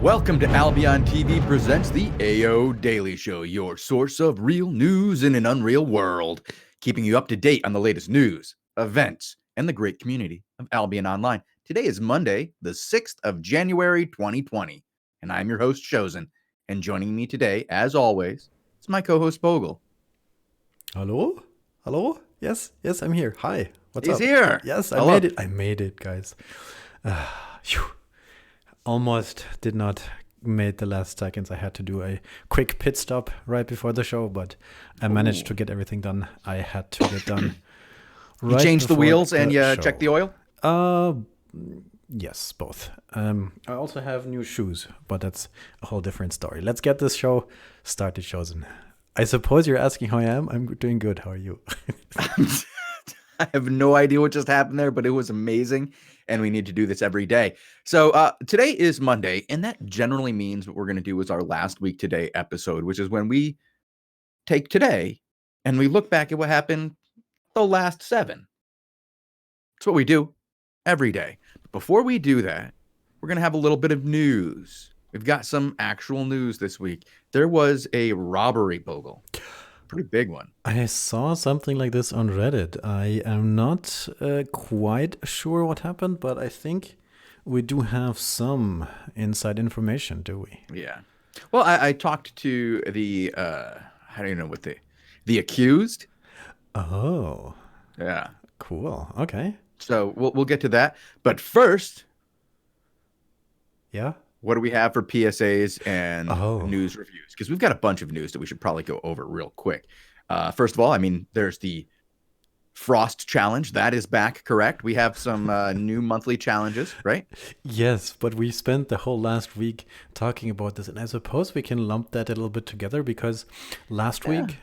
Welcome to Albion TV presents the AO Daily Show, your source of real news in an unreal world, keeping you up to date on the latest news, events, and the great community of Albion Online. Today is Monday, the 6th of January, 2020, and I'm your host, Shozen. And joining me today, as always, is my co-host, Bogul. Hello? Hello? Yes, I'm here. Hi. What's He's up? here. Yes, Hello. I made it, guys. Almost did not make the last seconds. I had to do a quick pit stop right before the show, but I managed to get everything done. I had to get done. You changed the wheels and you checked the oil? Yes, both. I also have new shoes, but that's a whole different story. Let's get this show started, Shozen. I suppose you're asking how I am. I'm doing good. How are you? I have no idea what just happened there, but it was amazing, and we need to do this every day. So today is Monday, and that generally means what we're going to do is our last week today episode, which is when we take today and we look back at what happened the last 7. That's what we do every day. But before we do that, we're going to have a little bit of news. We've got some actual news this week. There was a robbery, Bogul. Pretty big one. I saw something like this on Reddit. I am not quite sure what happened, but I think we do have some inside information, do we? Yeah. Well, I talked to the the accused. Oh. Yeah. Cool. Okay. So we'll get to that. But first, yeah. What do we have for PSAs and news reviews? Because we've got a bunch of news that we should probably go over real quick. First of all, I mean, there's the Frost Challenge. That is back, correct? We have some new monthly challenges, right? Yes, but we spent the whole last week talking about this. And I suppose we can lump that a little bit together because last week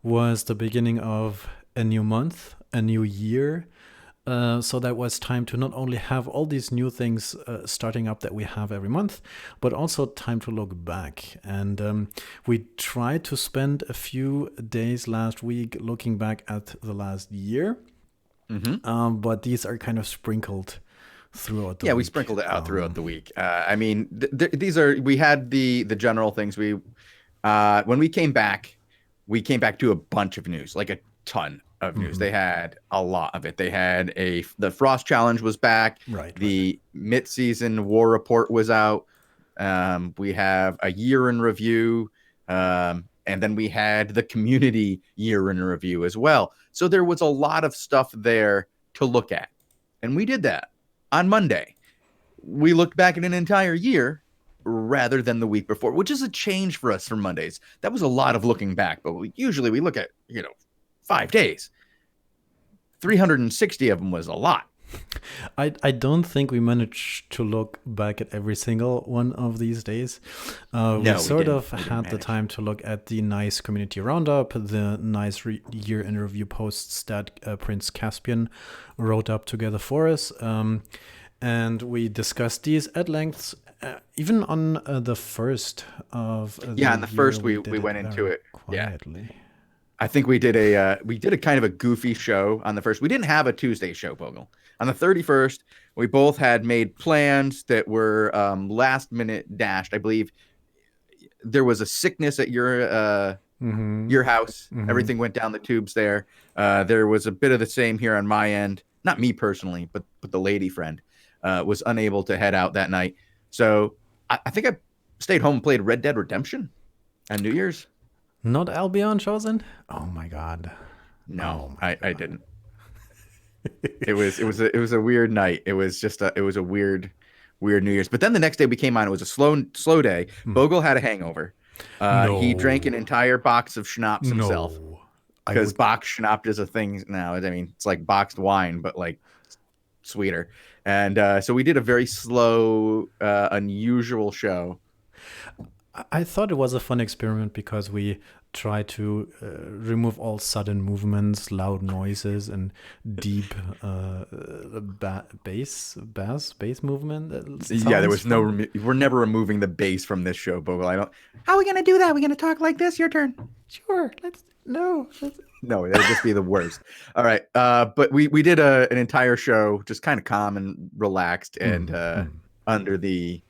was the beginning of a new month, a new year. So that was time to not only have all these new things starting up that we have every month, but also time to look back. And we tried to spend a few days last week looking back at the last year. Mm-hmm. But these are kind of sprinkled throughout the week. Yeah, we sprinkled it out throughout the week. I mean, we had the general things. When we came back to a bunch of news, like a ton of news. Mm-hmm. They had a lot of it. They had the Frost Challenge was back. Right. The mid-season war report was out. We have a year in review. And then we had the community year in review as well. So there was a lot of stuff there to look at. And we did that on Monday. We looked back at an entire year rather than the week before, which is a change for us for Mondays. That was a lot of looking back, but usually we look at, 5 days. 360 of them was a lot. I don't think we managed to look back at every single one of these days. We had the time to look at the nice community roundup, the nice year in review posts that Prince Caspian wrote up together for us. And we discussed these at length, even on the first of the on the first we went into it quietly. Yeah. I think we did a kind of a goofy show on the first. We didn't have a Tuesday show, Bogul. On the 31st, we both had made plans that were last minute dashed. I believe there was a sickness at your house. Mm-hmm. Everything went down the tubes there. There was a bit of the same here on my end. Not me personally, but the lady friend was unable to head out that night. So I think I stayed home and played Red Dead Redemption on New Year's. Not Albion Shozen? Oh my god. No, I didn't. It was a weird night. It was a weird New Year's. But then the next day we came on, it was a slow day. Bogul had a hangover. He drank an entire box of schnapps himself. Because box schnapp is a thing now. I mean, it's like boxed wine, but like sweeter. And so we did a very slow, unusual show. I thought it was a fun experiment because we tried to remove all sudden movements, loud noises, and deep bass movement. Yeah, there was we're never removing the bass from this show, Bogul. How are we gonna do that? We're gonna talk like this. Your turn. Sure. No, it would just be the worst. All right, but we did an entire show just kind of calm and relaxed, and under the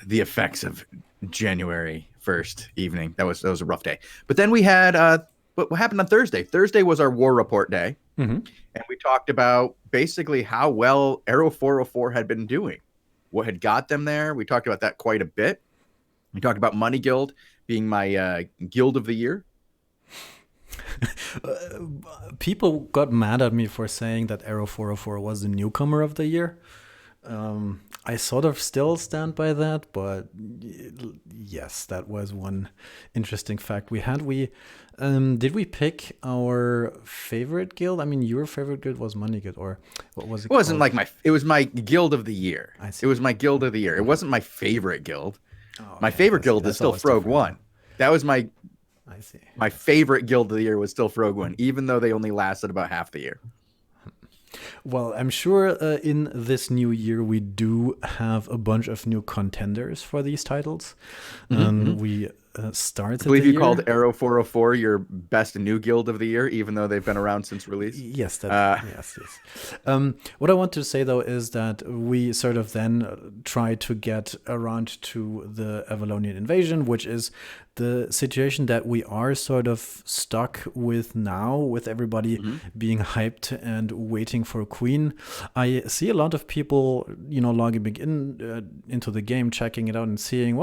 effects of January 1st evening. That was a rough day. But then we had what happened on Thursday. Thursday was our war report day. Mm-hmm. And we talked about basically how well Arrow 404 had been doing, what had got them there. We talked about that quite a bit. We talked about Money Guild being my guild of the year. People got mad at me for saying that Arrow 404 was the newcomer of the year. I sort of still stand by that, but yes, that was one interesting fact we had. Did we pick our favorite guild? I mean, your favorite guild was Money Guild, or what was it? It wasn't called? like it was my guild of the year. I see. It was my guild of the year. It wasn't my favorite guild. Oh, My okay, favorite I see. guild is That's still always Frog different. 1. That was my I see. favorite guild of the year was still Frog 1, even though they only lasted about half the year. Well, I'm sure in this new year we do have a bunch of new contenders for these titles. We started I believe the you year. called Arrow 404 your best new guild of the year, even though they've been around since release. Yes, yes. What I want to say though is that we sort of then tried to get around to the Avalonian invasion, which is the situation that we are sort of stuck with now, with everybody being hyped and waiting for a queen. I see a lot of people, logging into the game, checking it out, and seeing,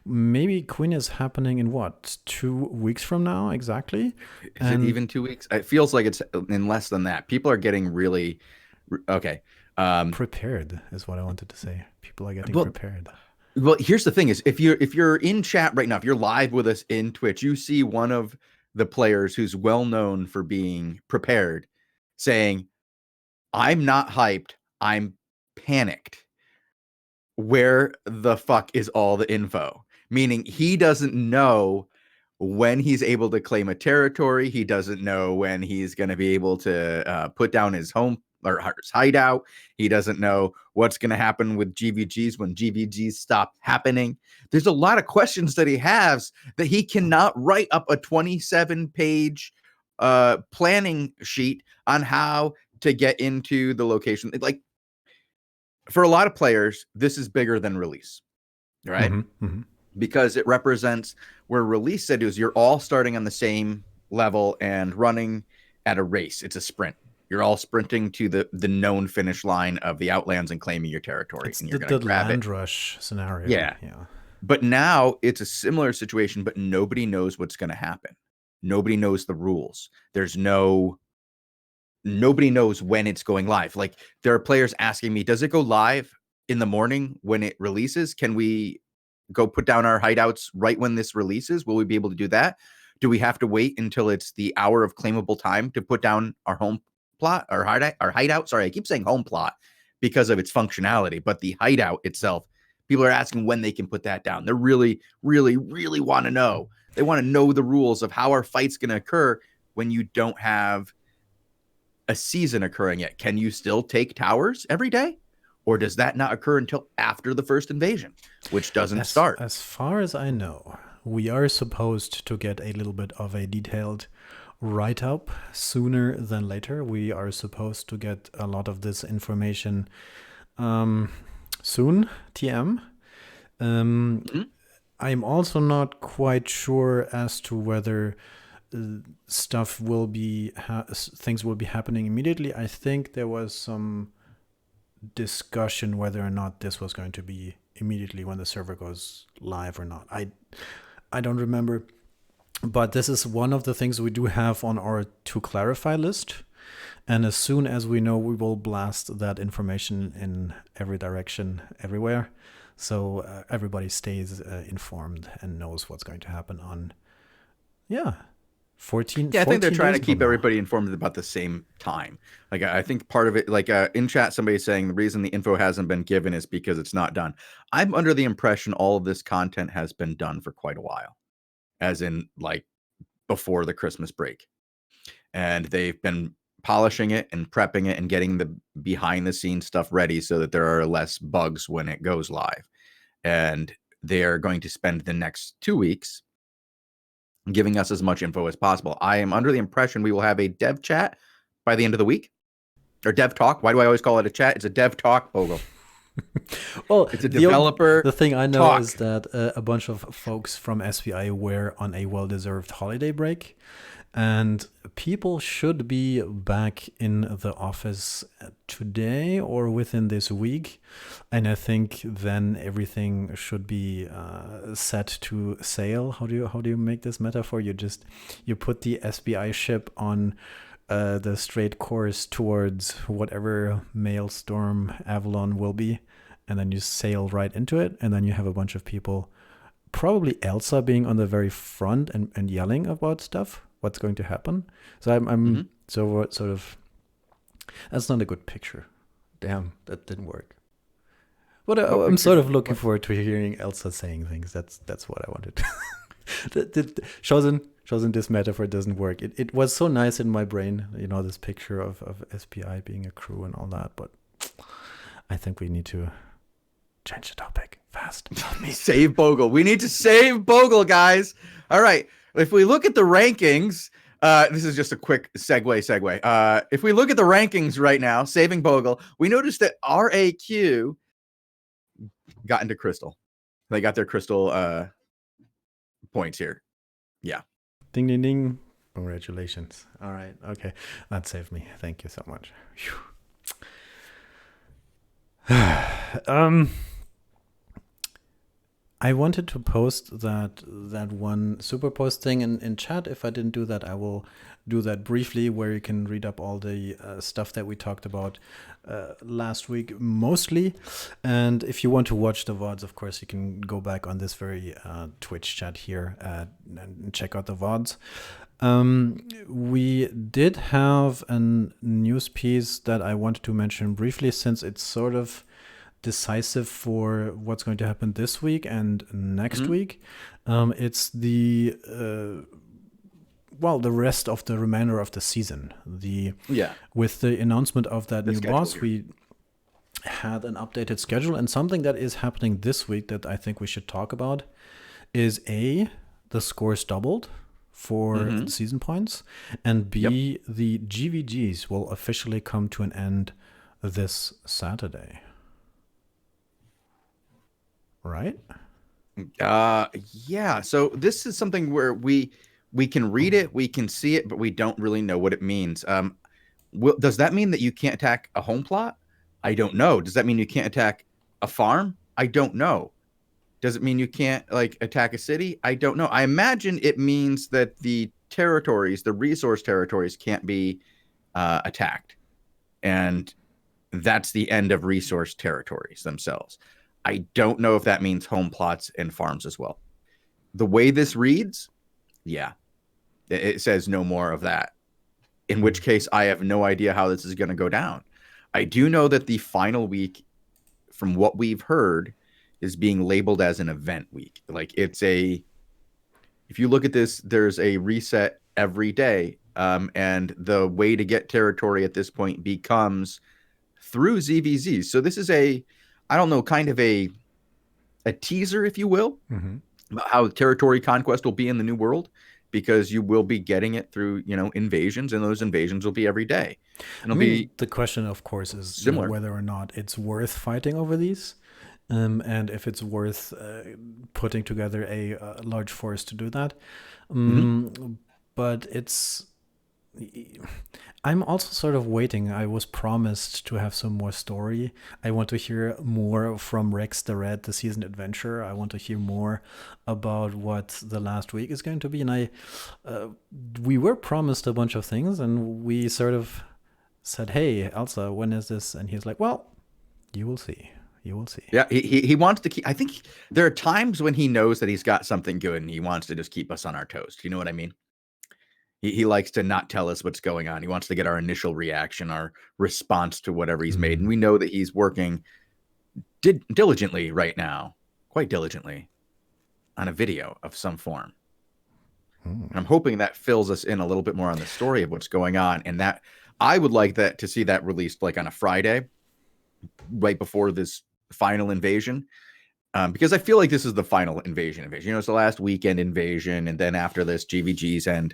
maybe queen is happening in what, 2 weeks from now exactly? Is it even 2 weeks? It feels like it's in less than that. People are getting really okay. Prepared is what I wanted to say. People are getting prepared. Well, here's the thing: is if you're in chat right now, if you're live with us in Twitch, you see one of the players who's well known for being prepared, saying, "I'm not hyped. I'm panicked. Where the fuck is all the info?" Meaning he doesn't know when he's able to claim a territory. He doesn't know when he's going to be able to put down his home or his hideout. He doesn't know what's going to happen with GVGs when GVGs stop happening. There's a lot of questions that he has that he cannot write up a 27-page planning sheet on how to get into the location. Like, for a lot of players, this is bigger than release, right? Because it represents where release said is you're all starting on the same level and running at a race. It's a sprint. You're all sprinting to the known finish line of the Outlands and claiming your territory. It's and you're the going to grab land it. rush scenario. Yeah. But now it's a similar situation, but nobody knows what's going to happen. Nobody knows the rules. Nobody knows when it's going live. Like, there are players asking me, does it go live in the morning when it releases? Can we go put down our hideouts right when this releases? Will we be able to do that? Do we have to wait until it's the hour of claimable time to put down our home plot, our hideout? Sorry, I keep saying home plot because of its functionality, but the hideout itself, people are asking when they can put that down. They're really, really, really want to know. They want to know the rules of how our fight's going to occur when you don't have a season occurring yet. Can you still take towers every day? Or does that not occur until after the first invasion, which doesn't start? As far as I know, we are supposed to get a little bit of a detailed write-up sooner than later. We are supposed to get a lot of this information soon, TM. I'm also not quite sure as to whether things will be happening immediately. I think there was some discussion whether or not this was going to be immediately when the server goes live or not. I don't remember, but this is one of the things we do have on our to clarify list, and as soon as we know, we will blast that information in every direction everywhere, so everybody stays informed and knows what's going to happen on 14. Yeah, I think they're trying to keep now. everybody informed about the same time. Like, I think part of it, like in chat, somebody's saying the reason the info hasn't been given is because it's not done. I'm under the impression all of this content has been done for quite a while, as in like before the Christmas break. And they've been polishing it and prepping it and getting the behind the scenes stuff ready so that there are less bugs when it goes live. And they are going to spend the next 2 weeks giving us as much info as possible. I am under the impression we will have a dev chat by the end of the week, or dev talk. Why do I always call it a chat? It's a dev talk, Bogul. Well, It's a developer. the thing I know talk. is that a bunch of folks from SVI were on a well-deserved holiday break, and people should be back in the office today or within this week. And I think then everything should be set to sail. How do you make this metaphor? You put the SBI ship on the straight course towards whatever maelstrom Avalon will be, and then you sail right into it, and then you have a bunch of people, probably Elsa being on the very front and yelling about stuff, what's going to happen. So I'm so sort of, that's not a good picture. Damn, that didn't work. But I'm sort of looking forward to hearing Elsa saying things. That's what I wanted. Shozen, this metaphor doesn't work. It was so nice in my brain, this picture of SPI being a crew and all that, but I think we need to change the topic fast. Save Bogul. We need to save Bogul, guys. All right. If we look at the rankings, this is just a quick segue. If we look at the rankings right now, saving Bogul, we noticed that RAQ got into Crystal. They got their Crystal points here. Yeah. Ding, ding, ding. Congratulations. All right. Okay. That saved me. Thank you so much. I wanted to post that one super post thing in chat. If I didn't do that, I will do that briefly, where you can read up all the stuff that we talked about last week mostly. And if you want to watch the VODs, of course, you can go back on this very Twitch chat here and check out the VODs. We did have a news piece that I wanted to mention briefly, since it's sort of decisive for what's going to happen this week and next week. It's the rest of the remainder of the season. With the announcement of that new boss, we had an updated schedule, and something that is happening this week that I think we should talk about is the scores doubled for the season points, and B, the GVGs will officially come to an end this Saturday. Right? Yeah. So this is something where we can read it, we can see it, but we don't really know what it means. Does that mean that you can't attack a home plot? I don't know. Does that mean you can't attack a farm? I don't know. Does it mean you can't attack a city? I don't know. I imagine it means that the territories, the resource territories, can't be attacked, and that's the end of resource territories themselves. I don't know if that means home plots and farms as well. The way this reads, it says no more of that, in which case I have no idea how this is going to go down. I do know that the final week, from what we've heard, is being labeled as an event week. If you look at this, there's a reset every day. And the way to get territory at this point becomes through ZVZs. So this is kind of a teaser, if you will, about how territory conquest will be in the new world, because you will be getting it through, invasions, and those invasions will be every day. And the question, of course, is whether or not it's worth fighting over these, and if it's worth putting together a large force to do that. But I'm also sort of waiting. I was promised to have some more story. I want to hear more from Rex the Red, the season adventure. I want to hear more about what the last week is going to be. And we were promised a bunch of things, and we sort of said, "Hey, Elsa, when is this?" And he's like, "Well, you will see. You will see." Yeah, he wants to keep. I think there are times when he knows that he's got something good, and he wants to just keep us on our toes. You know what I mean? He likes to not tell us what's going on. He wants to get our initial reaction, our response to whatever he's made. And we know that he's working diligently right now, quite diligently, on a video of some form. And I'm hoping that fills us in a little bit more on the story of what's going on. And that I would like to see that released on a Friday, right before this final invasion. Because I feel like this is the final invasion. It's the last weekend invasion. And then after this, GVGs end.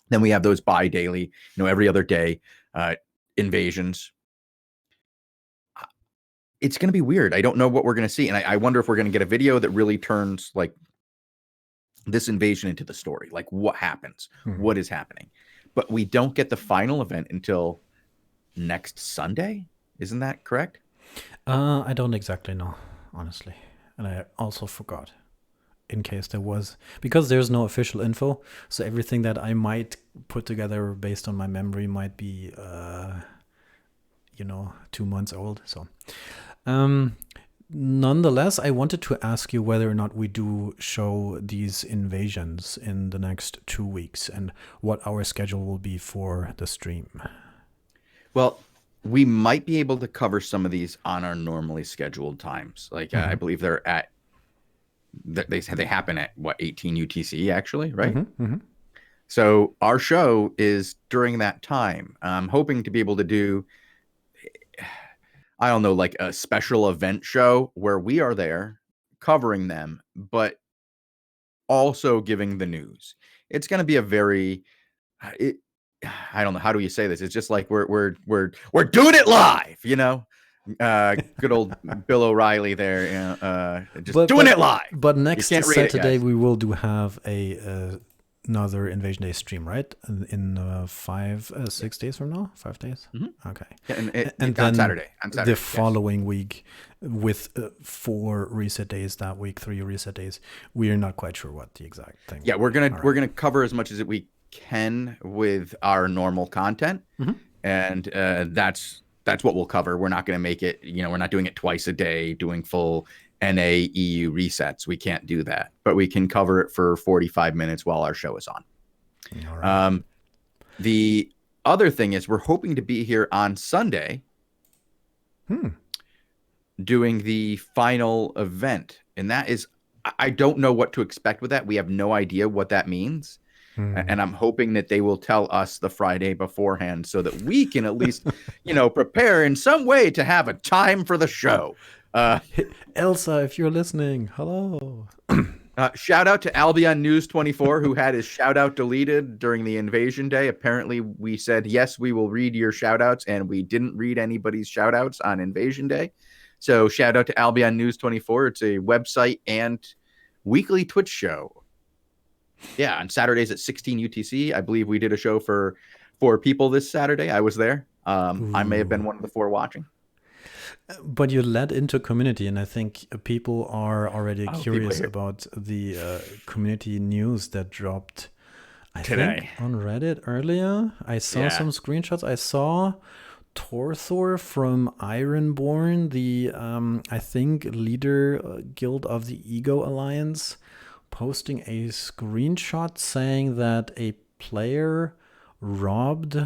Then we have those every other day invasions. it's going to be weird. I don't know what we're going to see. And I wonder if we're going to get a video that really turns like this invasion into the story. Like what happens, what is happening. But we don't get the final event until next Sunday. Isn't that correct? I don't exactly know, honestly. And I also forgot in case there was, because there's no official info. So everything that I might put together based on my memory might be, 2 months old. So, nonetheless, I wanted to ask you whether or not we do show these invasions in the next 2 weeks and what our schedule will be for the stream. Well, we might be able to cover some of these on our normally scheduled times. Like I believe they're at, they happen at what, 18 UTC actually, right? So our show is during that time. I'm hoping to be able to do, I don't know, like a special event show where we are there covering them, but also giving the news. It's going to be a very, I don't know, how do you say this? It's just like we're doing it live, good old Bill O'Reilly there, just doing it live. But next Saturday we will have another Invasion Day stream, right? In 6 days from now, 5 days. Okay, and then on Saturday, the following week with 4 reset days that week, 3 reset days. We are not quite sure what the exact thing. Yeah, we're gonna cover as much as we can with our normal content, and that's what we'll cover. We're not going to make it, we're not doing it twice a day, doing full NA EU resets. We can't do that, but we can cover it for 45 minutes while our show is on. All right. The other thing is we're hoping to be here on Sunday doing the final event, and that is, I don't know what to expect with that. We have no idea what that means. And I'm hoping that they will tell us the Friday beforehand so that we can at least, prepare in some way to have a time for the show. Elsa, if you're listening, hello. Shout out to Albion News 24, who had his shout out deleted during the Invasion Day. Apparently, we said, yes, we will read your shout outs, and we didn't read anybody's shout outs on Invasion Day. So shout out to Albion News 24. It's a website and weekly Twitch show. Yeah, on Saturdays at 16 UTC. I believe we did a show for 4 people this Saturday. I was there. I may have been one of the 4 watching. But you led into community, and I think people are already curious about the community news that dropped today on Reddit earlier. I saw some screenshots. I saw Torthor from Ironborn, the I think leader guild of the Ego Alliance, posting a screenshot saying that a player robbed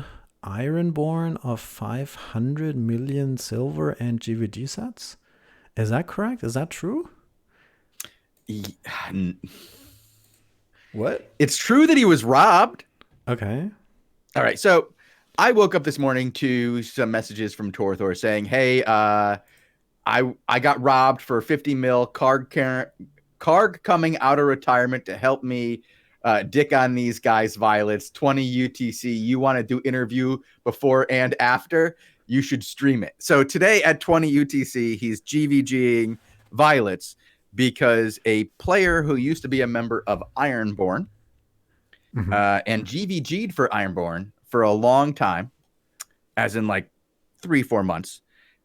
Ironborn of 500 million silver and GVG sets. Is that correct? Is that true? What? It's true that he was robbed. Okay. All right. So I woke up this morning to some messages from Torthor saying, hey, I got robbed for 50 mil, Karg coming out of retirement to help me dick on these guys' violets, 20 UTC. You want to do interview before and after? You should stream it. So today at 20 UTC, he's GVGing violets because a player who used to be a member of Ironborn and GVG'd for Ironborn for a long time, as in like 3-4 months,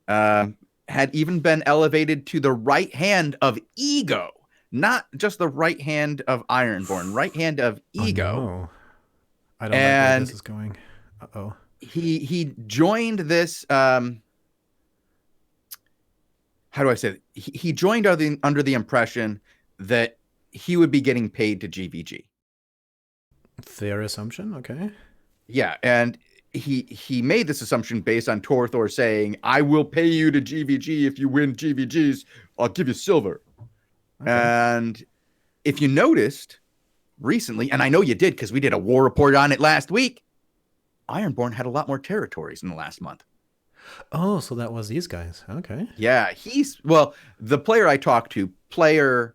had even been elevated to the right hand of Ego. Not just the right hand of Ironborn, right hand of Ego. Oh, no. I don't know where this is going. Uh-oh. He joined this. How do I say it? He joined under the impression that he would be getting paid to GVG. Fair assumption. Okay. Yeah, and he made this assumption based on Torthor saying, "I will pay you to GVG if you win GVGs. I'll give you silver." Okay. And if you noticed recently, and I know you did because we did a war report on it last week, Ironborn had a lot more territories in the last month. Oh, so that was these guys. Okay. Yeah, the player I talked to, player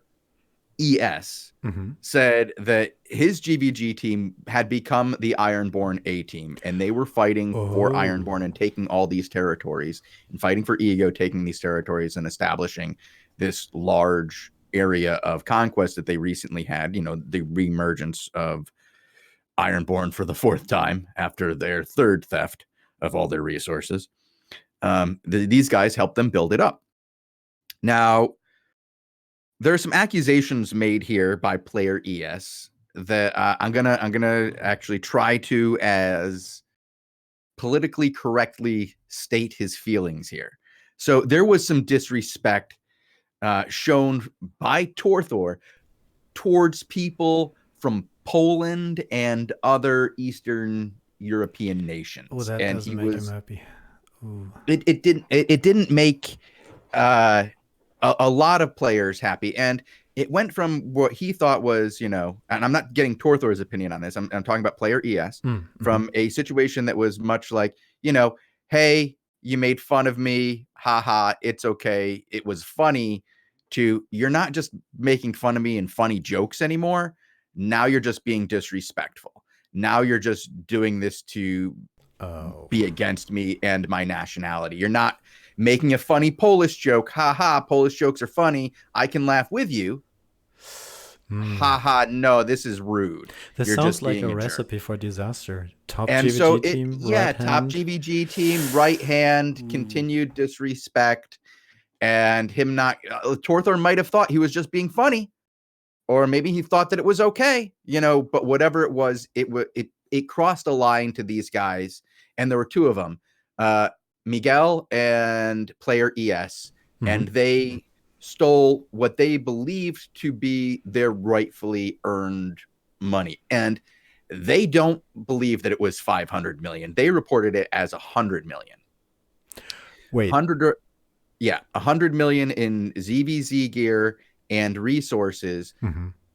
ES Mm-hmm. said that his GVG team had become the Ironborn A team, and they were fighting for Oh. Ironborn and taking all these territories, and fighting for Ego, taking these territories and establishing this large area of conquest that they recently had. You know, the reemergence of Ironborn for the fourth time after their third theft of all their resources. These guys helped them build it up. Now, there are some accusations made here by player ES that I'm gonna actually try to as politically correctly state his feelings here. So there was some disrespect shown by Torthor towards people from Poland and other Eastern European Oh, nations, that and doesn't he make him was happy. Ooh. it didn't make uh, a lot of players happy, and it went from what he thought was, you know, and I'm not getting Torthor's opinion on this. I'm talking about player ES, Mm-hmm. from a situation that was much like, you know, hey, you made fun of me, haha, it's okay, it was funny, to you're not just making fun of me and funny jokes anymore. Now you're just being disrespectful. Now you're just doing this to Oh. be against me and my nationality. You're not making a funny Polish joke. Ha ha, Polish jokes are funny. I can laugh with you. Ha ha, no, this is rude. This You're sounds just like being a a jerk. recipe for disaster. Top And so GVG team, yeah, right top hand. GVG team, right hand, continued disrespect, and him not, Torthor might have thought he was just being funny, or maybe he thought that it was okay, you know, but whatever it was, it crossed a line to these guys, and there were two of them, Miguel and player ES, and they stole what they believed to be their rightfully earned money, and they don't believe that it was 500 million. They reported it as 100 million. Wait. 100 yeah, 100 million in ZVZ gear and resources.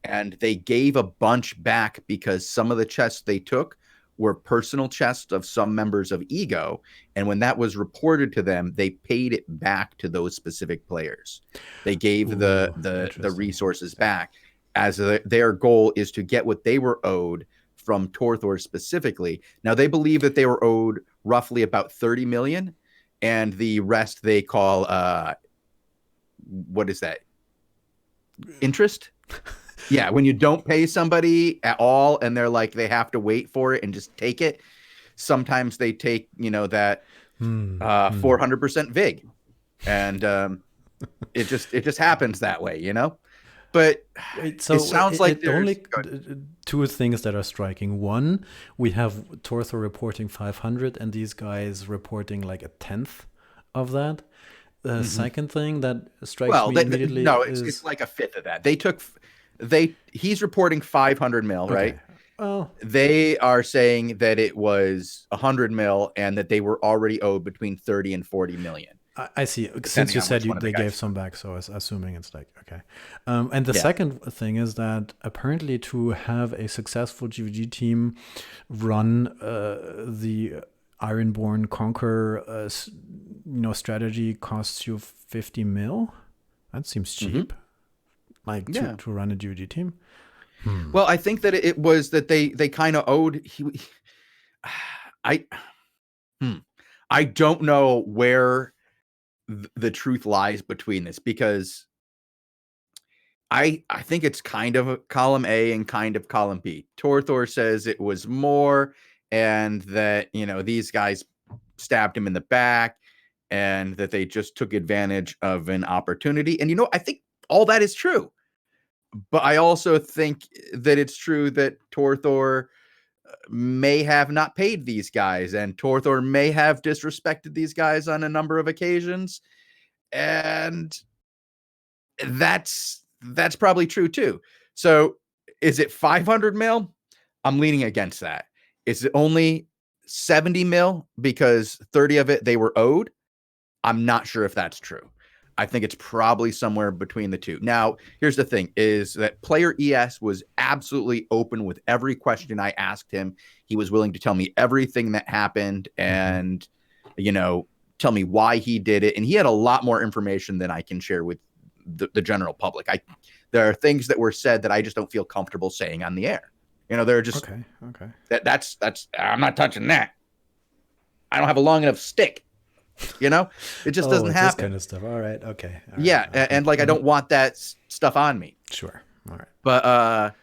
And they gave a bunch back because some of the chests they took were personal chests of some members of Ego, and when that was reported to them, they paid it back to those specific players. They gave the resources back, as their goal is to get what they were owed from Torthor specifically. Now they believe that they were owed roughly about 30 million, and the rest they call what is that? Interest? Yeah, when you don't pay somebody at all and they're like, they have to wait for it and just take it. Sometimes they take, you know, that 400% VIG, and it just happens that way, you know. But wait, so it sounds like it only two things that are striking. One, we have Torthor reporting 500, and these guys reporting like a tenth of that. The second thing that strikes me immediately is it's like a fifth of that. He's reporting 500 mil, right? Well, they are saying that it was 100 mil and that they were already owed between 30 and 40 million. I see. Since you said they gave some back, so I was assuming it's like, okay. And the second thing is that apparently to have a successful GVG team run the Ironborn Conquer strategy costs you 50 mil. That seems cheap. Like to run a GVG team. Well, I think that it was that they kind of owed. I don't know where the truth lies between this, because I think it's kind of column A and kind of column B. Torthor says it was more, and that, you know, these guys stabbed him in the back, and that they just took advantage of an opportunity. And, you know, I think all that is true. But I also think that it's true that Torthor may have not paid these guys, and Torthor may have disrespected these guys on a number of occasions. And that's probably true too. So is it 500 mil? I'm leaning against that. Is it only 70 mil because 30 of it they were owed? I'm not sure if that's true. I think it's probably somewhere between the two. Now, here's the thing, is that player ES was absolutely open with every question I asked him. He was willing to tell me everything that happened and, you know, tell me why he did it. And he had a lot more information than I can share with the general public. There are things that were said that I just don't feel comfortable saying on the air. They're just Okay. That's I'm not touching that. I don't have a long enough stick. It just doesn't it's happen. this kind of stuff. All right. Okay. All Yeah, right. and like I don't want that stuff on me. Sure. All right. But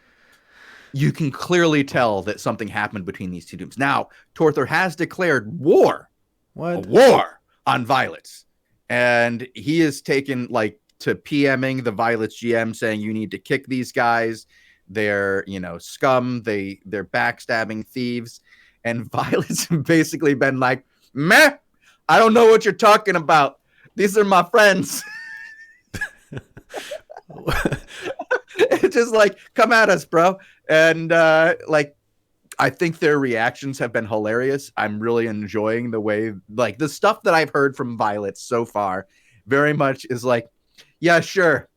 you can clearly tell that something happened between these two teams. Now, Torthor has declared war. What? A war on Violets. And he is taken to PMing the Violets GM saying you need to kick these guys. They're, scum. They're backstabbing thieves. And Violets have basically been like, meh, I don't know what you're talking about. These are my friends. It's just like, come at us, bro. And I think their reactions have been hilarious. I'm really enjoying the way, the stuff that I've heard from Violet so far very much is like, yeah, sure.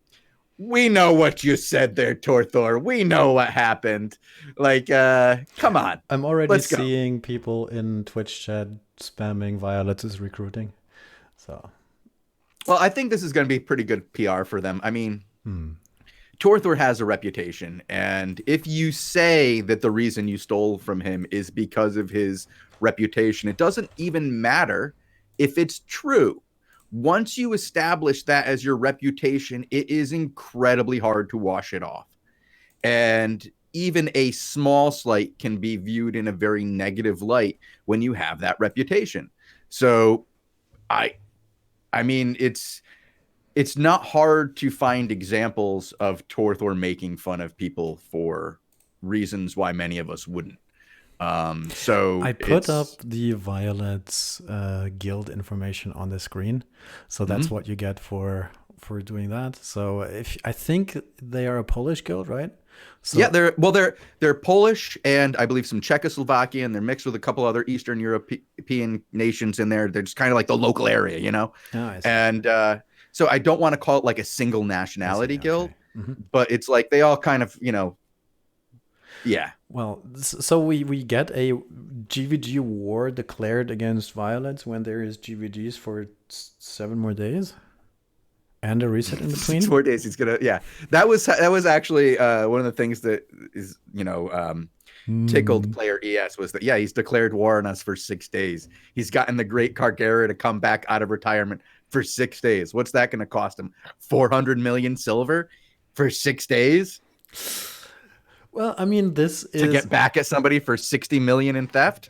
We know what you said there, Torthor. We know what happened. Come on. I'm already seeing people in Twitch chat spamming Violet is recruiting. So, well, I think this is going to be pretty good PR for them. I mean, Torthor has a reputation, and if you say that the reason you stole from him is because of his reputation, it doesn't even matter if it's true. Once you establish that as your reputation, it is incredibly hard to wash it off. And even a small slight can be viewed in a very negative light when you have that reputation. So I mean, it's not hard to find examples of Torthor making fun of people for reasons why many of us wouldn't. So I put up the Violet's guild information on the screen, so that's what you get for doing that. So I think they are a Polish guild, right? So, yeah, they're Polish and I believe some Czechoslovakian. They're mixed with a couple other Eastern European nations in there. They're just kind of like the local area, And so I don't want to call it like a single nationality guild, but it's like they all kind of, yeah. Well, so we get a GVG war declared against Violets when there is GVGs for 7 more days, and a reset in between. 6 more days. He's gonna. Yeah, that was actually one of the things that is tickled player ES was that he's declared war on us for 6 days. He's gotten the Great Kargera to come back out of retirement for 6 days. What's that going to cost him? 400 million silver for 6 days. Well, I mean, this is to get back at somebody for 60 million in theft.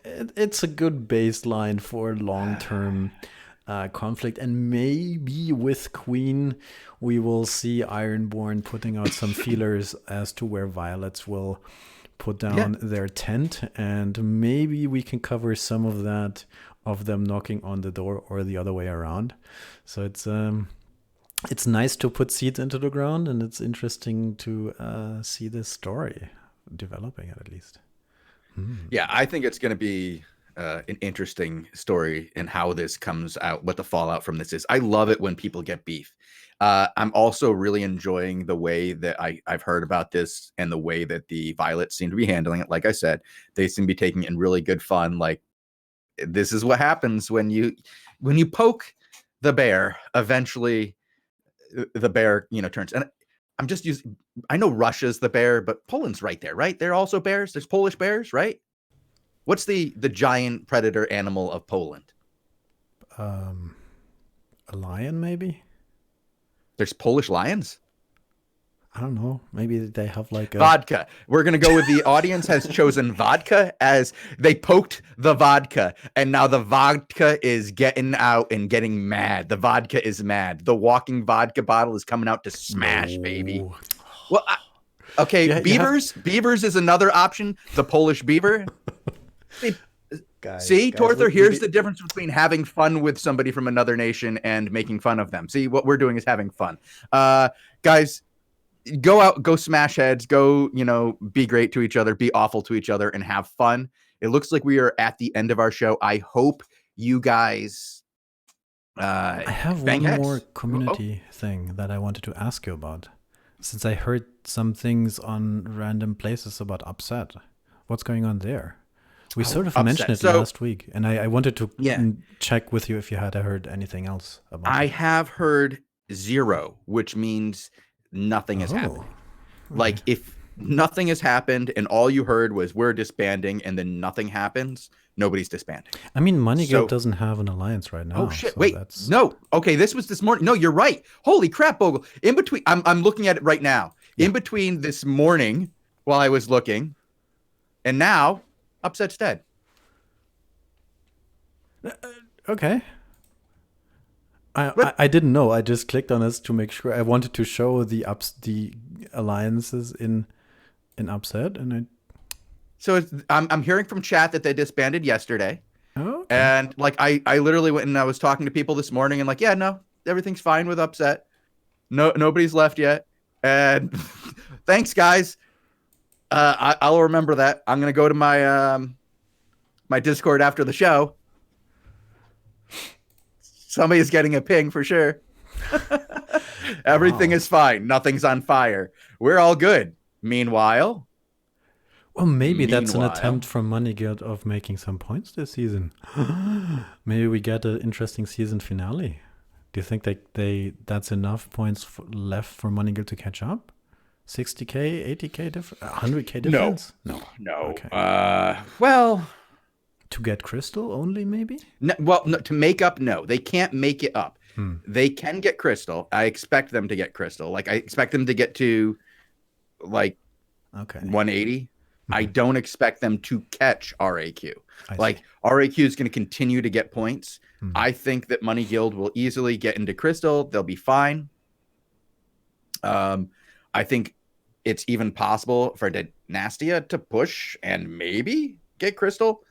It's a good baseline for long-term conflict, and maybe with Queen, we will see Ironborn putting out some feelers as to where Violets will put down their tent, and maybe we can cover some of that of them knocking on the door or the other way around. So it's nice to put seeds into the ground, and it's interesting to see this story developing at least. Yeah, I think it's going to be an interesting story in how this comes out, what the fallout from this is. I love it when people get beef. I'm also really enjoying the way that I've heard about this and the way that the Violets seem to be handling it. Like I said, they seem to be taking it in really good fun. Like, this is what happens when you poke the bear. Eventually the bear, turns. And I'm just using, I know Russia's the bear, but Poland's right there, right? They're also bears. There's Polish bears, right? What's the giant predator animal of Poland? A lion, maybe? There's Polish lions? I don't know. Maybe they have like a... Vodka. We're going to go with the audience has chosen vodka as they poked the vodka. And now the vodka is getting out and getting mad. The vodka is mad. The walking vodka bottle is coming out to smash, baby. Well, okay. Beavers. Beavers is another option. The Polish beaver. See, Torthor, here's the difference between having fun with somebody from another nation and making fun of them. See, what we're doing is having fun. Guys, go out, go smash heads, go, be great to each other, be awful to each other, and have fun. It looks like we are at the end of our show. I hope you guys I have one more community thing that I wanted to ask you about. Since I heard some things on random places about Upset. What's going on there? We sort of mentioned it last week, and I wanted to check with you if you had heard anything else about it. I have heard 0, which means nothing has happened. Oh. Like if nothing has happened and all you heard was we're disbanding and then nothing happens, nobody's disbanding. I mean, Money Guild So, doesn't have an alliance right now. oh shit, So wait, that's no, okay, this was this morning. No, you're right. Holy crap, Bogle. In between, I'm looking at it right now. Yeah. In between this morning, while I was looking, and now Upset's dead. okay. I didn't know. I just clicked on this to make sure. I wanted to show the alliances in Upset, and So I'm hearing from chat that they disbanded yesterday. oh, okay. And like I literally went and I was talking to people this morning and like, yeah, no, everything's fine with Upset. No, nobody's left yet. And thanks, guys. I'll remember that. I'm gonna go to my my Discord after the show. Somebody's getting a ping for sure. Everything is fine. Nothing's on fire. We're all good. Meanwhile, Well, maybe that's an attempt from Money Guild of making some points this season. Maybe we get an interesting season finale. Do you think that's enough points left for Money Guild to catch up? 60k, 80k difference, 100k difference? No. Okay. Well, to get crystal only, maybe? no, to make up, no. They can't make it up. They can get crystal. I expect them to get crystal. Like, I expect them to get to, like, 180. I don't expect them to catch RAQ. Like, RAQ is going to continue to get points. I think that Money Guild will easily get into crystal. They'll be fine. I think it's even possible for Dynastia to push and maybe get crystal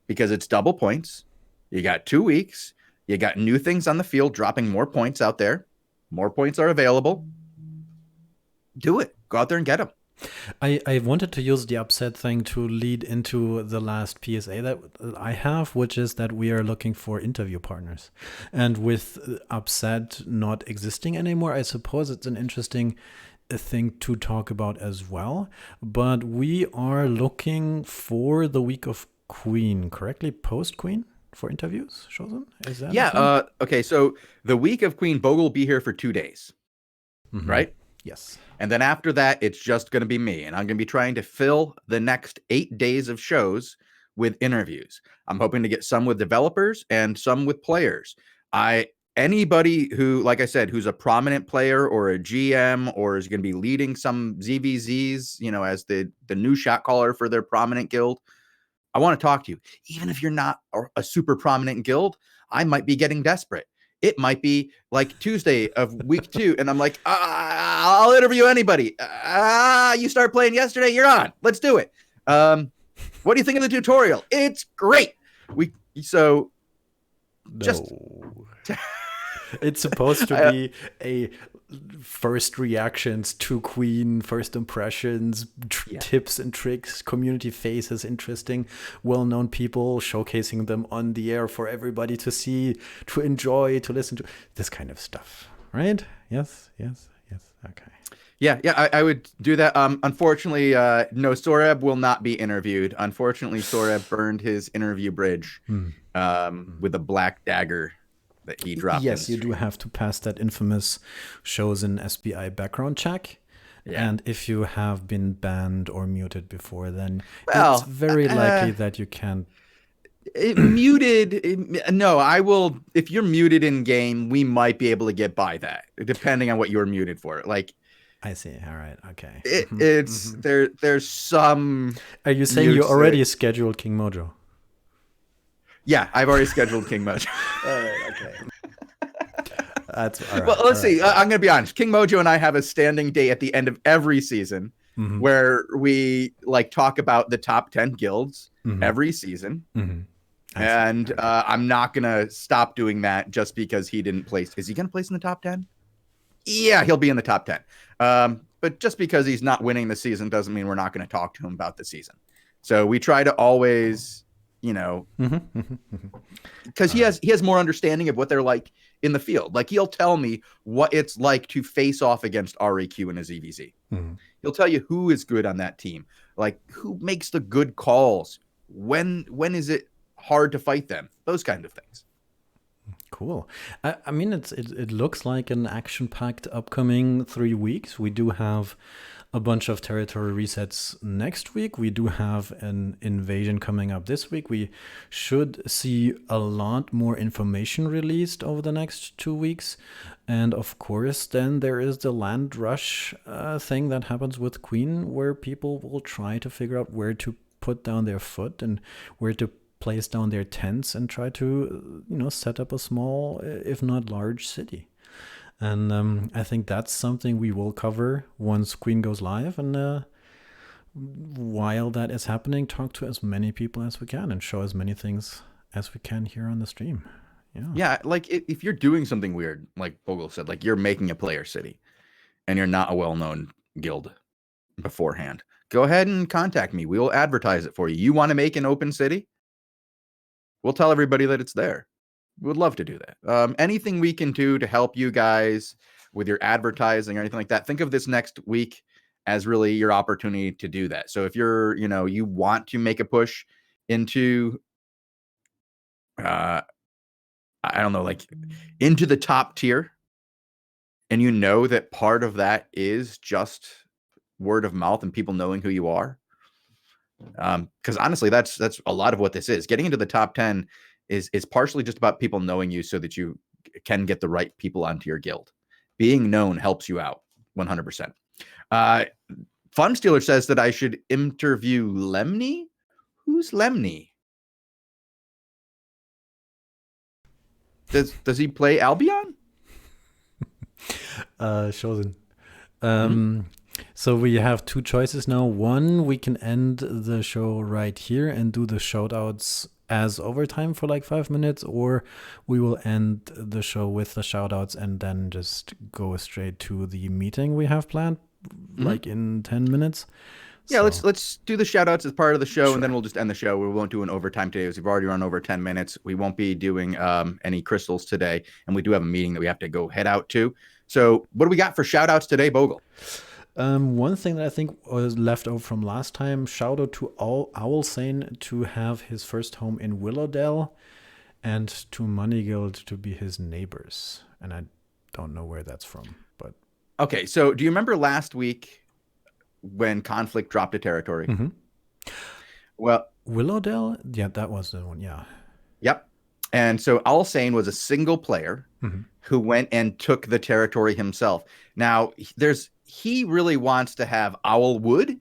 because it's double points. You got 2 weeks. You got new things on the field, dropping more points out there. More points are available. Do it. Go out there and get them. I wanted to use the Upset thing to lead into the last PSA that I have, which is that we are looking for interview partners. And with Upset not existing anymore, I suppose it's an interesting thing to talk about as well. But we are looking for the week of Queen, correctly? Post-Queen? For interviews, Shozen? Is that okay, so the week of Queen, Bogul will be here for 2 days, right? Yes. And then after that, it's just going to be me. And I'm going to be trying to fill the next 8 days of shows with interviews. I'm hoping to get some with developers and some with players. Anybody who, like I said, who's a prominent player or a GM or is going to be leading some ZVZs, you know, as the new shot caller for their prominent guild, I want to talk to you. Even if you're not a super prominent guild, I might be getting desperate. It might be like Tuesday of week 2, and I'm like, I'll interview anybody. You start playing yesterday, you're on. Let's do it. What do you think of the tutorial? It's great. It's supposed to be a first reactions to Queen, first impressions, tips and tricks, community faces, interesting, well-known people, showcasing them on the air for everybody to see, to enjoy, to listen to, this kind of stuff, right? Yes. Okay. Yeah, I would do that. Unfortunately, no, Soreb will not be interviewed. Unfortunately, Soreb burned his interview bridge with a black dagger that he dropped. Yes, you do have to pass that infamous Shozen SBI background check. Yeah. And if you have been banned or muted before, then it's very likely that you can't. No, I will. If you're muted in game, we might be able to get by that, depending on what you're muted for. Like, I see. All right. Okay. It's there's some. Are you saying you already scheduled King Mojo? Yeah, I've already scheduled King Mojo. All right, okay. That's all right. Well, let's see. I'm going to be honest. King Mojo and I have a standing day at the end of every season where we like talk about the top 10 guilds every season. And I'm not going to stop doing that just because he didn't place. Is he going to place in the top 10? Yeah, he'll be in the top 10. But just because he's not winning the season doesn't mean we're not going to talk to him about the season. So we try to always, you know, because he has more understanding of what they're like in the field. Like he'll tell me what it's like to face off against RAQ in a ZVZ. He'll tell you who is good on that team, like who makes the good calls. When is it hard to fight them? Those kind of things. Cool. I mean, it looks like an action-packed upcoming 3 weeks. We do have a bunch of territory resets next week. We do have an invasion coming up this week. We should see a lot more information released over the next 2 weeks. And of course, then there is the land rush thing that happens with Queen, where people will try to figure out where to put down their foot and where to place down their tents and try to, set up a small, if not large, city. And I think that's something we will cover once Queen goes live. And while that is happening, talk to as many people as we can and show as many things as we can here on the stream. Yeah, like if you're doing something weird, like Bogul said, like you're making a player city and you're not a well-known guild beforehand, go ahead and contact me. We will advertise it for you. You want to make an open city? We'll tell everybody that it's there. We would love to do that. Anything we can do to help you guys with your advertising or anything like that, think of this next week as really your opportunity to do that. So if you're, you want to make a push into, I don't know, like into the top tier, and you know that part of that is just word of mouth and people knowing who you are. Because honestly, that's a lot of what this is. Getting into the top 10 is partially just about people knowing you so that you can get the right people onto your guild. Being known helps you out 100%. Fun Stealer says that I should interview Lemny. Who's Lemny? Does he play Albion? Shozen. So we have two choices now. One, we can end the show right here and do the shoutouts as overtime for like 5 minutes, or we will end the show with the shoutouts and then just go straight to the meeting we have planned, like in 10 minutes. Yeah, let's do the shoutouts as part of the show, and then we'll just end the show. We won't do an overtime today because we've already run over 10 minutes. We won't be doing any crystals today, and we do have a meeting that we have to head out to. So what do we got for shoutouts today, Bogul? One thing that I think was left over from last time, shout out to Owlsane to have his first home in Willowdale, and to Money Guild to be his neighbors. And I don't know where that's from, but okay. So do you remember last week when Conflict dropped a territory? Well, Willowdale, yeah, that was the one. Yeah. Yep. And so Owlsane was a single player who went and took the territory himself. Now he really wants to have Owlwood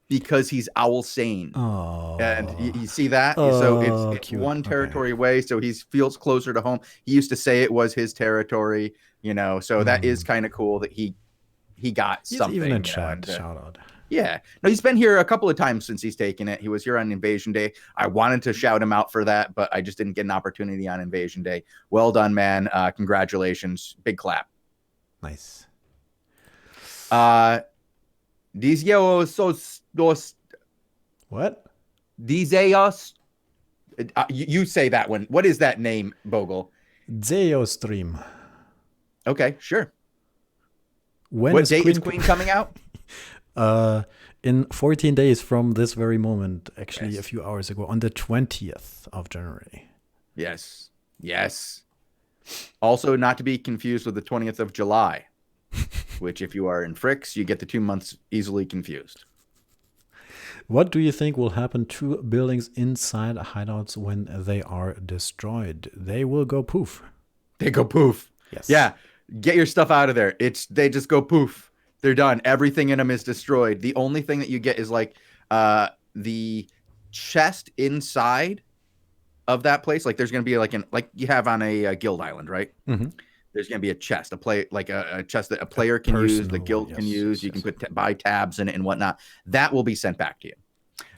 because he's Owlsane. Oh. And you see that? So it's one territory away, so he feels closer to home. He used to say it was his territory, so that is kind of cool that he got something. Even a chat shout out. Yeah. No, he's been here a couple of times since he's taken it. He was here on Invasion Day. I wanted to shout him out for that, but I just didn't get an opportunity on Invasion Day. Well done, man. Congratulations. Big clap. Nice. What? Dizeos. You say that one. What is that name, Bogul? Zeostream. Okay, sure. What date is Queen coming out? In 14 days from this very moment, actually a few hours ago, on the 20th of January. Yes. Also, not to be confused with the 20th of July, which if you are in Fricks, you get the 2 months easily confused. What do you think will happen to buildings inside hideouts when they are destroyed? They will go poof. They go poof. Yes. Yeah. Get your stuff out of there. They just go poof. They're done. Everything in them is destroyed. The only thing that you get is like the chest inside of that place. Like there's going to be like you have on a guild island, right? There's going to be a chest, a chest that a player can use, the guild can use. You can buy tabs in it and whatnot. That will be sent back to you.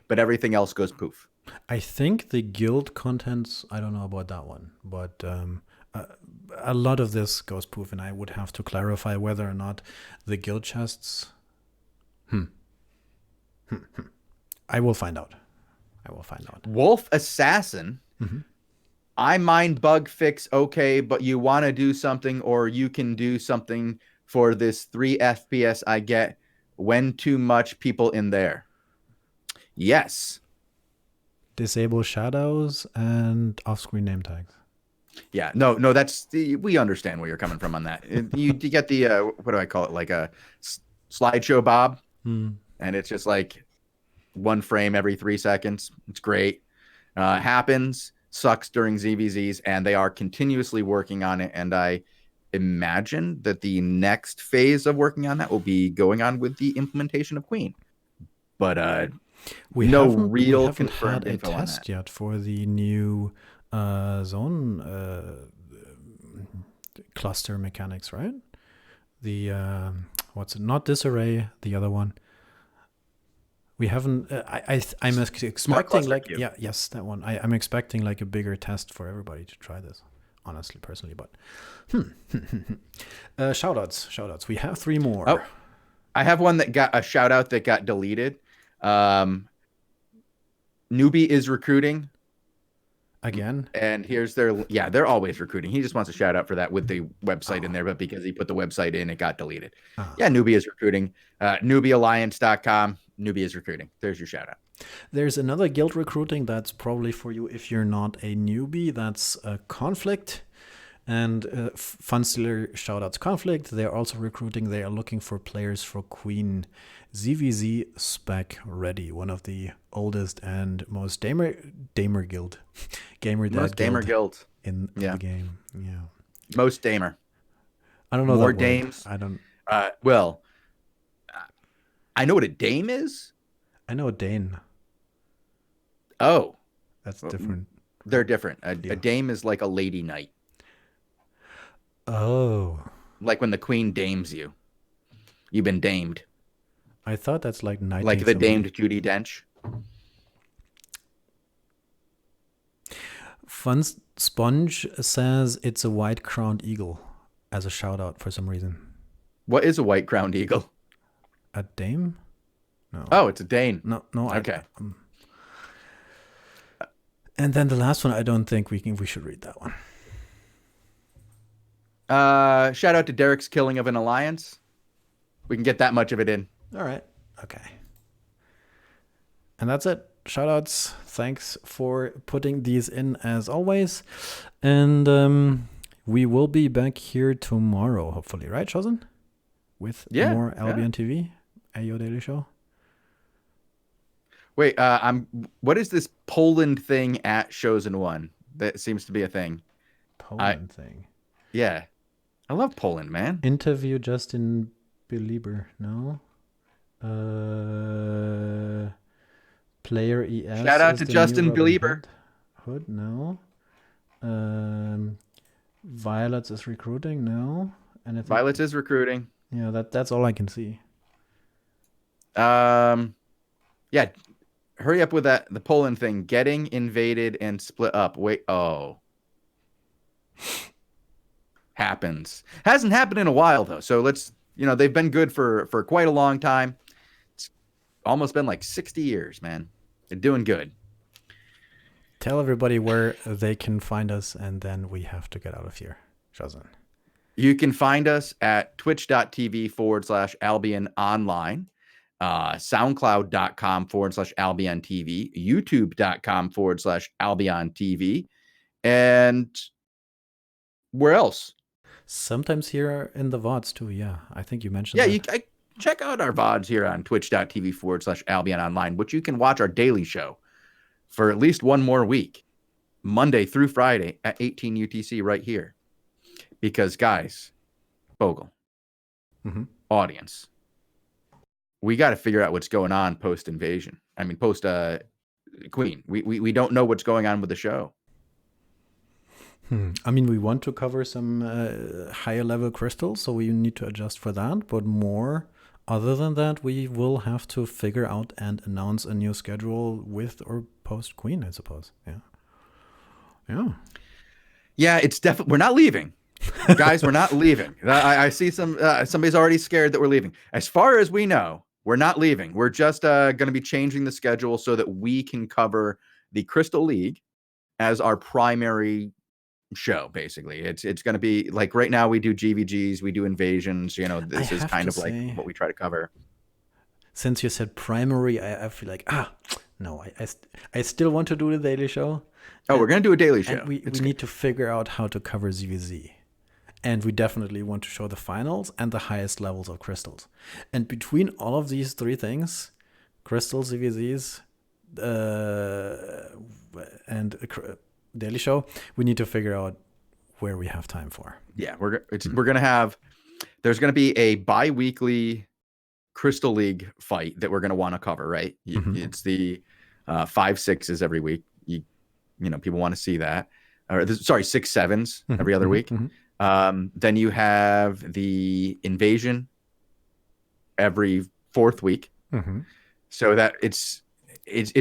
But everything else goes poof. I think the guild contents, I don't know about that one, but a lot of this goes poof, and I would have to clarify whether or not the guild chests. I will find out. Wolf Assassin. I mind bug fix, okay, but you want to do something, or you can do something for this 3 FPS I get when too much people in there. Yes. Disable shadows and off-screen name tags. Yeah, no, we understand where you're coming from on that. You get the what do I call it? Like a slideshow Bob, Hmm. and it's just like one frame every 3 seconds. It's great. Happens, sucks during ZVZs, and they are continuously working on it. And I imagine that the next phase of working on that will be going on with the implementation of Queen. But no We real haven't confirmed had a info on that. test yet for the new zone cluster mechanics, right? The what's it? Not disarray, the other one. We haven't. I'm expecting cluster like queue. yes, that one. I'm expecting like a bigger test for everybody to try this. Honestly, personally, but shout outs. We have 3 more. Oh, I have one that got a shout out that got deleted. Newbie is recruiting. Again? And here's they're always recruiting. He just wants a shout out for that with the website in there, but because he put the website in, it got deleted. Yeah, Newbie is recruiting. NewbieAlliance.com. Newbie is recruiting. There's your shout out. There's another guild recruiting that's probably for you if you're not a newbie. That's a Conflict. And Funstealer shoutouts Conflict. They're also recruiting. They are looking for players for Queen ZVZ spec ready. One of the oldest and most gamer guild. Most gamer guild in the game. Yeah. Most damer. I don't know. More that dames. I don't. Well, I know what a dame is. I know a Dane. Oh. That's different. They're different. A dame is like a lady knight. Oh. Like when the queen dames you. You've been damed. I thought that's like knighting. Like the damed Judi Dench. Fun Sponge says it's a white-crowned eagle as a shout-out for some reason. What is a white-crowned eagle? A dame? No. Oh, it's a Dane. No. Okay. And then the last one, I don't think we should read that one. Shout out to Derek's killing of an alliance. We can get that much of it in. All right. Okay. And that's it. Shoutouts. Thanks for putting these in as always. And we will be back here tomorrow, hopefully, right, Shozen? With more Albion TV, your daily show. Wait, what is this Poland thing at Shozen 1? That seems to be a thing. Poland thing. Yeah. I love Poland, man. Interview Justin Bieber. No. Player ES. Shout out to Justin Bieber. Hood. No. Violets is recruiting. No. And Violets is recruiting. Yeah, that's all I can see. Yeah. Hurry up with that. The Poland thing. Getting invaded and split up. Wait. Oh. Happens. Hasn't happened in a while though. So let's, they've been good for quite a long time. It's almost been like 60 years, man. They're doing good. Tell everybody where they can find us, and then we have to get out of here. Shozen. You can find us at twitch.tv/Albion Online, soundcloud.com/AlbionTV, youtube.com/AlbionTV, and where else? Sometimes here in the VODs too. Yeah, I think you mentioned that. Check out our VODs here on twitch.tv/Albion Online, which you can watch our daily show for at least one more week, Monday through Friday at 18 UTC right here. Because, guys, Bogul, audience, we got to figure out what's going on post-invasion. I mean, post-Queen. We don't know what's going on with the show. I mean, we want to cover some higher level crystals, so we need to adjust for that. But more, other than that, we will have to figure out and announce a new schedule with or post Queen, I suppose. Yeah, it's definitely, we're not leaving. Guys, we're not leaving. I see somebody's already scared that we're leaving. As far as we know, we're not leaving. We're just going to be changing the schedule so that we can cover the Crystal League as our primary show. Basically, it's going to be like right now we do GVGs, we do invasions. This is kind of like what we try to cover. Since you said primary, I feel like no, I still want to do the daily show. Oh, we're going to do a daily show. And we need to figure out how to cover ZVZ. And we definitely want to show the finals and the highest levels of crystals. And between all of these three things, crystals, ZVZs, and daily show, we need to figure out where we have time for. Yeah, we're going to have, there's going to be a bi-weekly Crystal League fight that we're going to want to cover, right? It's the 5-6s every week. You know, people want to see that. Or sorry, 6-7s every other week. Then you have the invasion every 4th week. So that it's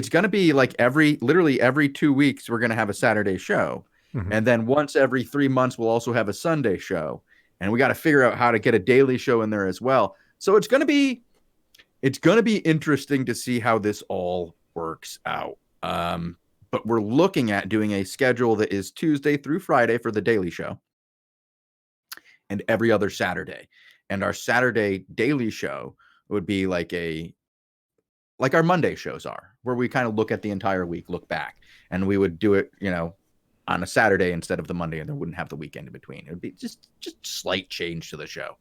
going to be like literally every 2 weeks, we're going to have a Saturday show. And then once every 3 months, we'll also have a Sunday show. And we got to figure out how to get a daily show in there as well. So it's going to be interesting to see how this all works out. But we're looking at doing a schedule that is Tuesday through Friday for the daily show and every other Saturday. And our Saturday daily show would be like our Monday shows are, where we kind of look at the entire week, look back, and we would do it, you know, on a Saturday instead of the Monday, and there wouldn't have the weekend in between. It would be just slight change to the show.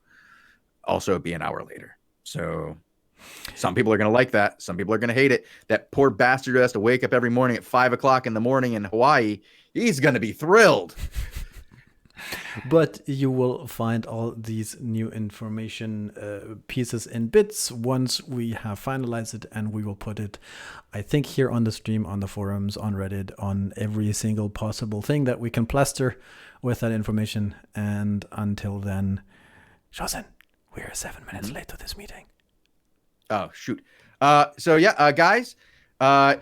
Also, it'd be an hour later. So some people are going to like that. Some people are going to hate it. That poor bastard who has to wake up every morning at 5 o'clock in the morning in Hawaii, he's going to be thrilled. But you will find all these new information pieces in bits once we have finalized it, and we will put it, I think, here on the stream, on the forums, on Reddit, on every single possible thing that we can plaster with that information. And until then, Shozen, we're 7 minutes late to this meeting. Oh, shoot. So yeah, guys, I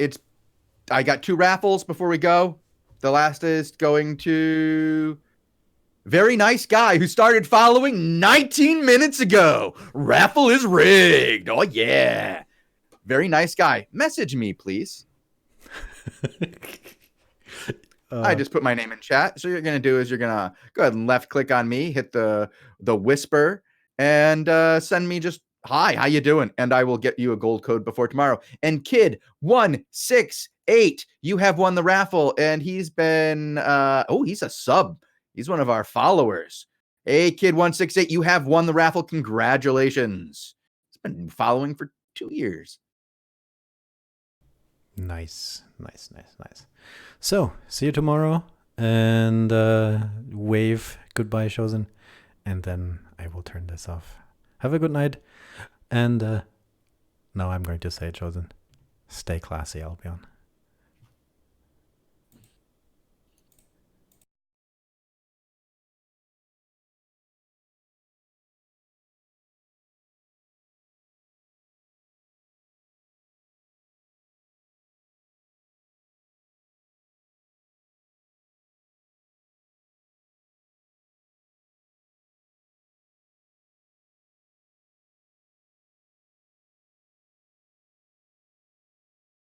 got 2 raffles before we go. The last is going to very nice guy who started following 19 minutes ago. Raffle is rigged. Oh, yeah. Very nice guy. Message me, please. I just put my name in chat. So you're going to do is you're going to go ahead and left click on me, hit the whisper, and send me just, hi, how you doing? And I will get you a gold code before tomorrow. And Kid 168, you have won the raffle. And he's been, he's a sub. He's one of our followers. Hey, Kid 168, you have won the raffle. Congratulations. He's been following for 2 years. Nice. So, see you tomorrow. And wave goodbye, Shozen. And then I will turn this off. Have a good night. And now I'm going to say, Shozen, stay classy, Albion.